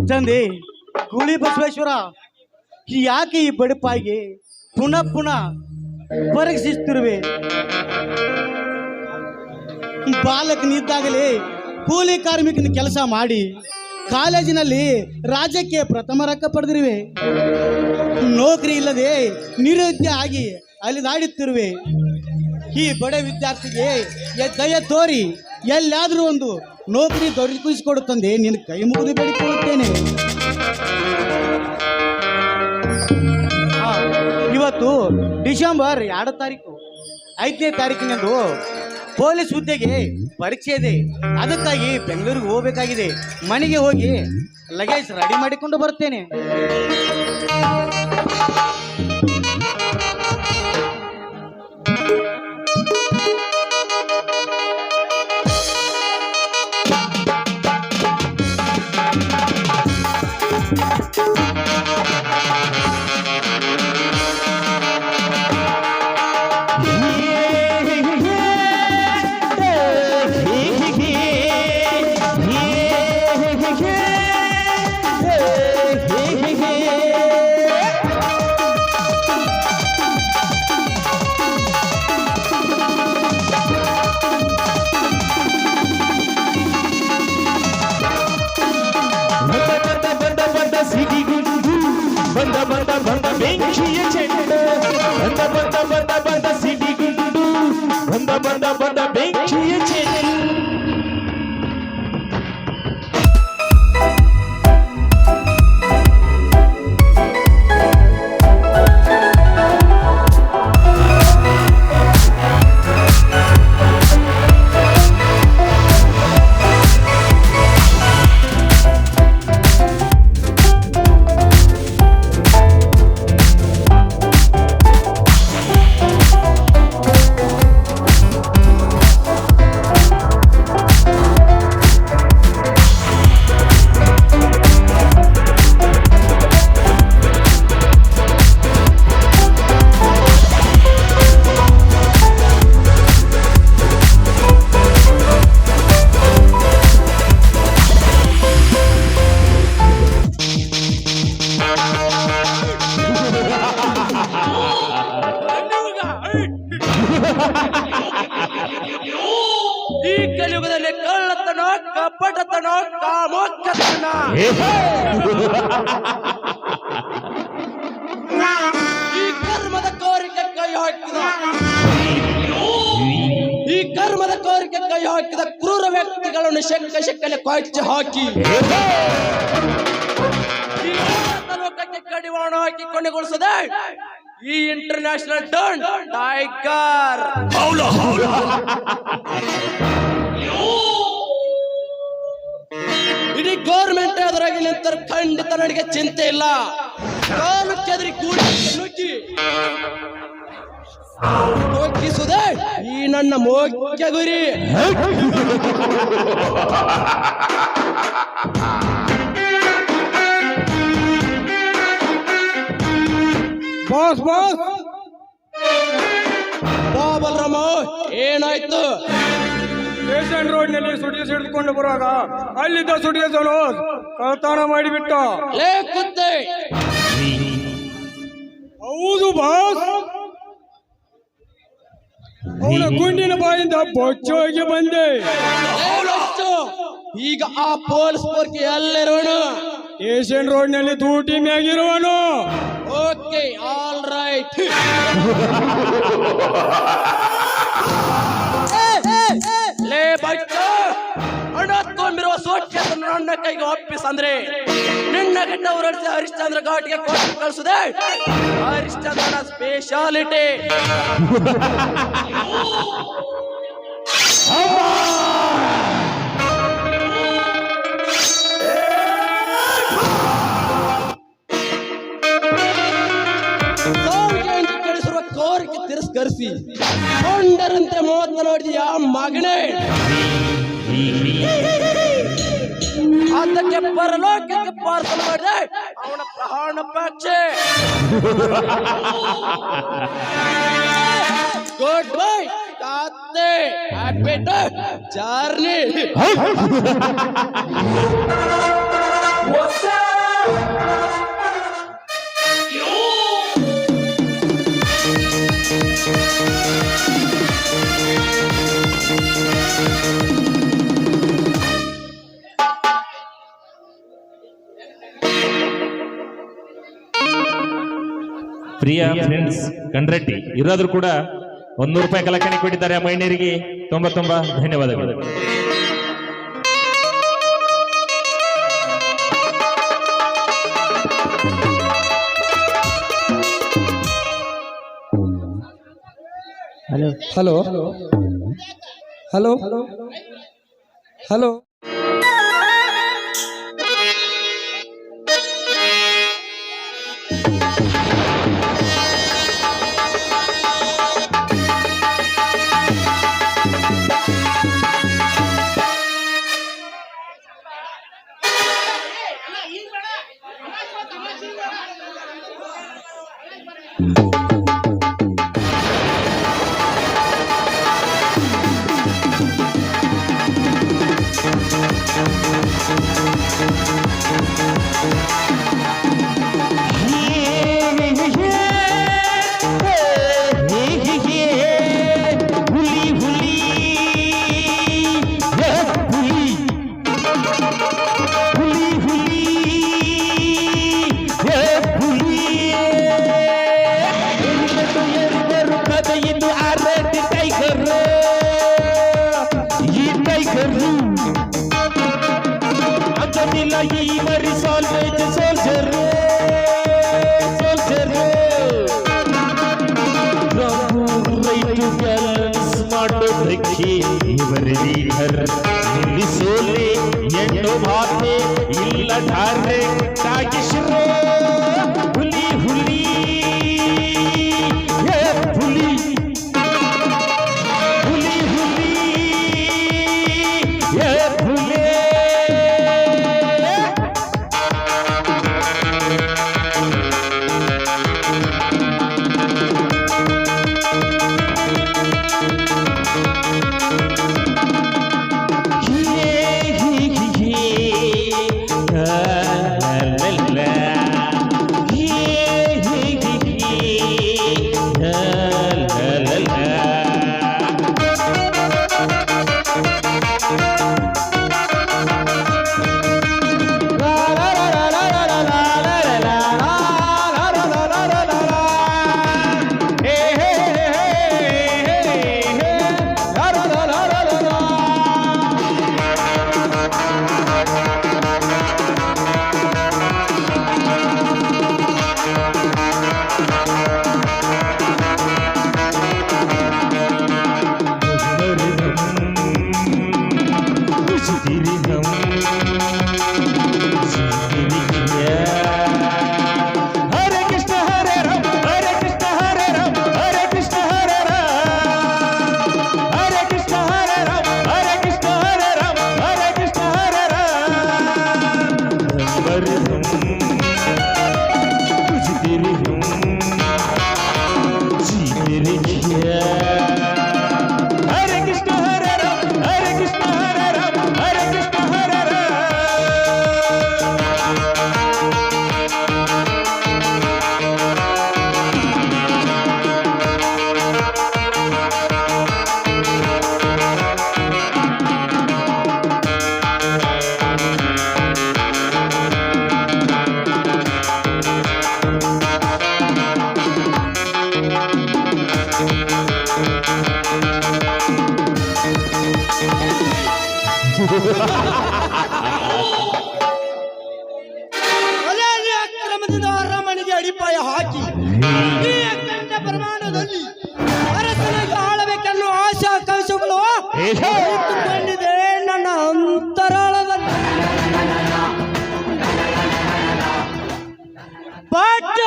ತಂದೆ ಗೂಳಿ ಬಸವೇಶ್ವರ ಯಾಕೆ ಈ ಬಡಪಾಯಿಗೆ ಪುನಃ ಪುನಃ ಪರೀಕ್ಷಿಸುತ್ತಿರುವೆ? ಬಾಲಕನಿದ್ದಾಗಲೇ ಕೂಲಿ ಕಾರ್ಮಿಕನ ಕೆಲಸ ಮಾಡಿ ಕಾಲೇಜಿನಲ್ಲಿ ರಾಜ್ಯಕ್ಕೆ ಪ್ರಥಮ ರೊಕ್ಕ ಪಡೆದಿರುವೆ. ನೌಕರಿ ಇಲ್ಲದೆ ನಿರುದ್ಯೋಗ ಆಗಿ ಅಲಿದಾಡುತ್ತಿರುವೆ. ಈ ಬಡ ವಿದ್ಯಾರ್ಥಿಗೆ ದಯ ತೋರಿ ಎಲ್ಲಾದರೂ ಒಂದು ನೌಕರಿ ದೊರಕಿಸಿಕೊಡು ತಂದೆ, ನಿನ್ನ ಕೈ ಮುಗಿದು ಬೇಡಿಕೊಳ್ಳುತ್ತೇನೆ. ಇವತ್ತು ಡಿಸೆಂಬರ್ 2 ತಾರೀಕು, 5ನೇ ತಾರೀಕಿನಂದು ಪೊಲೀಸ್ ಹುದ್ದೆಗೆ ಪರೀಕ್ಷೆ ಇದೆ. ಅದಕ್ಕಾಗಿ ಬೆಂಗಳೂರಿಗೆ ಹೋಗಬೇಕಾಗಿದೆ. ಮನೆಗೆ ಹೋಗಿ ಲಗೇಜ್ ರೆಡಿ ಮಾಡಿಕೊಂಡು ಬರ್ತೇನೆ. ಬಂದ ಬೆಂಕಿಯ ಚೆಂಡು, ಬಂದ ಸಿಡಿಗುಂಡು, ಬಂದ ಬೆಂಕಿಯ ಚೆಂಡು. ಈ ಕಲಿಯುಗದಲ್ಲಿ ಕಳ್ಳತನ, ಕಪಟತನ, ಕಾಮೋಚ್ಚತನ, ಈ ಕರ್ಮದ ಕೋರಿಕೆ ಕೈ ಹಾಕಿದ ಕ್ರೂರ ವ್ಯಕ್ತಿಗಳನ್ನು ಶೆಕ್ಕಲೆ ಕೊಚ್ಚಿ ಹಾಕಿ ಈ ಲೋಕಕ್ಕೆ ಕಡಿವಾಣ ಹಾಕಿ ಕೊನೆಗೊಳಿಸದೆ ಈ ಇಂಟರ್ನ್ಯಾಷನಲ್ ಡನ್ ಟೈಗರ್ ಇಡೀ ಗೌರ್ಮೆಂಟ್ ಅದರಾಗಿ ನಿಂತರ ಖಂಡಿತ ನನಗೆ ಚಿಂತೆ ಇಲ್ಲ. ಕಾಲು ಕೆದರಿ ಕೂಡಿ ನುಗ್ಗಿ ಹೋಗಿಸುವುದೇ ಈ ನನ್ನ ಮುಖ್ಯ ಗುರಿ. ಬಾಸ್ ಬಾಬಲ್ರಾಮ, ಏನಾಯ್ತು? ಸ್ಟೇಷನ್ ರೋಡ್ ನಲ್ಲಿ ಸುಟಿಗೆ ಹಿಡಿದುಕೊಂಡು ಬರುವಾಗ ಅಲ್ಲಿದ್ದ ಸುಟಿಗೆ ಕಳ್ತನ ಮಾಡಿಬಿಟ್ಟ. ಲೇ ಕುತ್ತೆ! ಹೌದು ಬಾಸ್, ಅವನ ಗುಂಡಿನ ಬಾಯಿಂದ ಬೊಚ್ಚೋಗಿ ಬಂದೆ. ಈಗ ಆ ಪೊಲೀಸ್ ವರ್ಕ್ ಎಲ್ಲರೋಣ ಸ್ಟೇಷನ್ ರೋಡ್ ನಲ್ಲಿ ತೂಟಿ ಮ್ಯಾಗಿರುವನು. Okay, all right. ಲೇ ಬಚ್ಚ, ಹಣ ತುಂಬಿರುವ ಸೋಟ್ಯವನ್ನು ನನ್ನ ಕೈಗೆ ಒಪ್ಪಿಸಂದ್ರೆ ನಿನ್ನ ಗಂಡ ಹೊರಡಿಸಿ ಹರಿಶ್ಚಂದ್ರ ಘಾಟ್ಗೆ ಕೊಟ್ಟು ಕಳಿಸುದೆ. ಹರಿಶ್ಚಂದ್ರನ ಸ್ಪೆಷಾಲಿಟಿ ಕಳಿಸಿರುವ ಕೋರಿಕೆ ತಿರಸ್ಕರಿಸಿ ಕೊಂಡರಂತೆ ಮಾತನಾಡಿದ ಮಗನೇ, ಅದಕ್ಕೆ ಪರಲೋಕಕ್ಕೆ ಪಾರ್ಸಲ್ ಮಾಡಿದೆ ಅವನ ಪ್ರಾಣ ಪಕ್ಷೆ. ಗುಡ್ ಬೈ ಕಾತೆ, ಹ್ಯಾಪಿ ಜರ್ನಿ. ಪ್ರಿಯ ಫ್ರೆಂಡ್ಸ್ ಕಂಡ್ರೆಟ್ಟಿ ಇರೋದ್ರು ಕೂಡ 100 ರೂಪಾಯಿ ಕಲೆಕ್ಷನ್ ಕೊಟ್ಟಿದ್ದಾರೆ ಮಹಿಳೆಯರಿಗೆ ತುಂಬಾ ಧನ್ಯವಾದಗಳು. ಹಲೋ ಹಲೋ ಹಲೋ ನಿಲ್ಲಿಸೋಲೆ ಎಣ್ಣು ಮಾತೆ ಇಲ್ಲ ಧಾರೆ ತಾಗಿಸಿರೋ ಹುಲಿ ಹುಲಿ ಹುಲಿ ಹುಲಿ ಹುಲಿ ಹುಲಿ ಅಕ್ರಮದಿಂದ ಅರಮನೆಗೆ ಅಡಿಪಾಯ ಹಾಕಿ ಈ ಅಖಂಡ ಪ್ರಮಾಣದಲ್ಲಿ ಅರಸನಾಗಿ ಆಳಬೇಕೆನ್ನುವ ಆಶಾಕಾಂಕ್ಷೆಗಳು ಇಟ್ಟುಕೊಂಡಿದೆ ನನ್ನ ಅಂತರಾಳದಲ್ಲಿ. ಬಟ್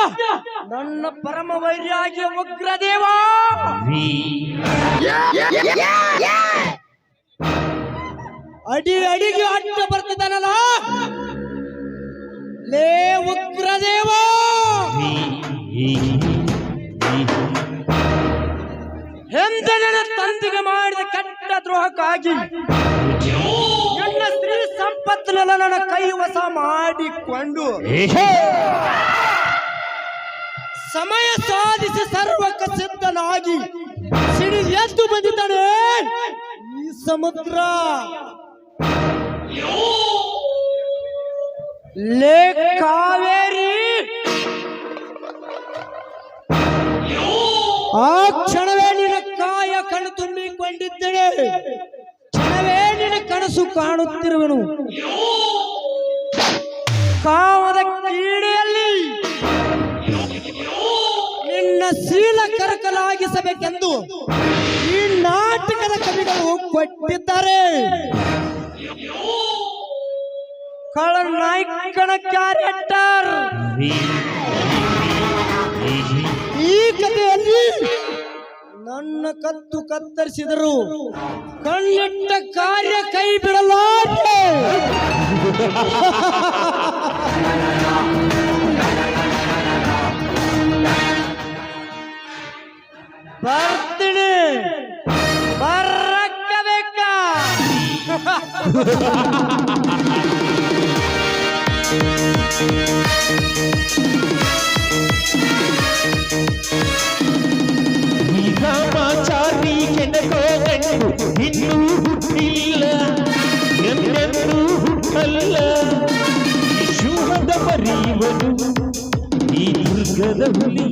ನನ್ನ ಪರಮ ವೈರಿಯಾಗಿ ಉಗ್ರದೇವ ಅಡಿ ಅಡಿಗೆ ಅಡ್ಡ ಬರ್ತಿದ್ದಾನಲ್ಲ ಲೇ ಉಗ್ರದೇವ, ಎಂದ ನನ್ನ ತಂದೆಗೆ ಮಾಡಿದ ಕೆಟ್ಟ ದ್ರೋಹಕ್ಕಾಗಿ ನನ್ನ ಸ್ತ್ರೀ ಸಂಪತ್ತು ಜಗತ್ತಿನೆಲ್ಲ ನನ್ನ ಕೈ ವಶ ಮಾಡಿಕೊಂಡು ಸಮಯ ಸಾಧಿಸಿ ಸರ್ವಕ ಸಿದ್ಧನಾಗಿ ಸಿಡಿ ಎದ್ದು ಬಂದಿದ್ದಾನೆ ಈ ಸಮುದ್ರ. ಲೇ ಕಾವೇರಿ, ಆ ಕ್ಷಣವೇ ನಿನ್ನ ಕಾಯ ಕಣ್ಣು ತುಂಬಿಕೊಂಡಿದ್ದೇನೆ, ಕ್ಷಣವೇ ನಿನ್ನ ಕನಸು ಕಾಣುತ್ತಿರುವನು. ಕಾಮದ ಕ್ರೀಡೆಯಲ್ಲಿ ನಿನ್ನ ಶೀಲ ಕರಕಲಾಗಿಸಬೇಕೆಂದು ಈ ನಾಟಕದ ಕವಿಗಳು ಕೊಟ್ಟಿದ್ದಾರೆ. ಖಳನಾಯಕನ ಕ್ಯಾರೆಕ್ಟರ್ ಈ ಕಥೆಯಲ್ಲಿ ನನ್ನ ಕತ್ತು ಕತ್ತರಿಸಿದರು ಕಣ್ಣಿಟ್ಟ ಕಾರ್ಯ ಕೈ ಬಿಡಲಾರೆ. ಬರ್ತೀನಿ, ಬರಕ್ಕೆ ಬೇಕಾ? ರಾಮಾಚಾರಿ ಕೆಣಕೋ ಗಂಡು ಇನ್ನೂ ಹುಟ್ಟಿಲ್ಲ, ಎಂದೆಂದೂ ಹುಟ್ಟಲ್ಲ. ಶೂರದ ಮರಿವನು ಈ ದುರ್ಗದ ಹುಲಿ.